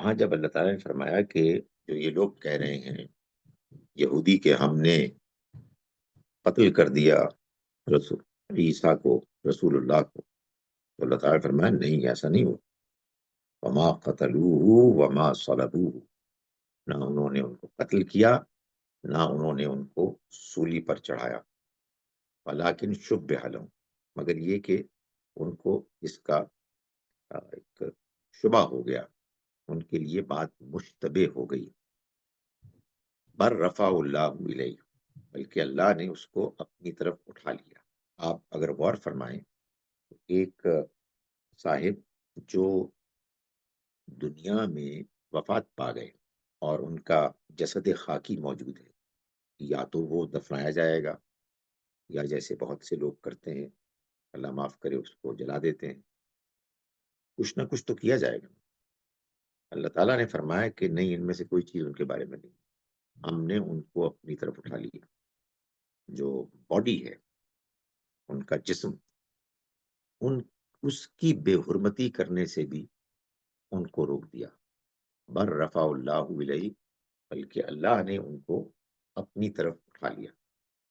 وہاں جب اللہ تعالیٰ نے فرمایا کہ جو یہ لوگ کہہ رہے ہیں یہودی کہ ہم نے قتل کر دیا رسول عیسیٰ کو، رسول اللہ کو، تو اللہ تعالیٰ نے فرمایا نہیں، ایسا نہیں ہوا۔ وما قتلوہ وما صلبوہ، نہ انہوں نے ان کو قتل کیا، نہ انہوں نے ان کو سولی پر چڑھایا، ولیکن شبہ لہم، مگر یہ کہ ان کو اس کا ایک شبہ ہو گیا، ان کے لیے بات مشتبہ ہو گئی۔ بر رفع اللہ الیہ، بلکہ اللہ نے اس کو اپنی طرف اٹھا لیا۔ آپ اگر غور فرمائیں تو ایک صاحب جو دنیا میں وفات پا گئے اور ان کا جسد خاکی موجود ہے، یا تو وہ دفنایا جائے گا، یا جیسے بہت سے لوگ کرتے ہیں، اللہ معاف کرے، اس کو جلا دیتے ہیں۔ کچھ نہ کچھ تو کیا جائے گا۔ اللہ تعالیٰ نے فرمایا کہ نہیں، ان میں سے کوئی چیز ان کے بارے میں نہیں، ہم نے ان کو اپنی طرف اٹھا لیا۔ جو باڈی ہے، ان کا جسم، ان اس کی بے حرمتی کرنے سے بھی ان کو روک دیا۔ بر رفع اللہ الیہ، بلکہ اللہ نے ان کو اپنی طرف اٹھا لیا۔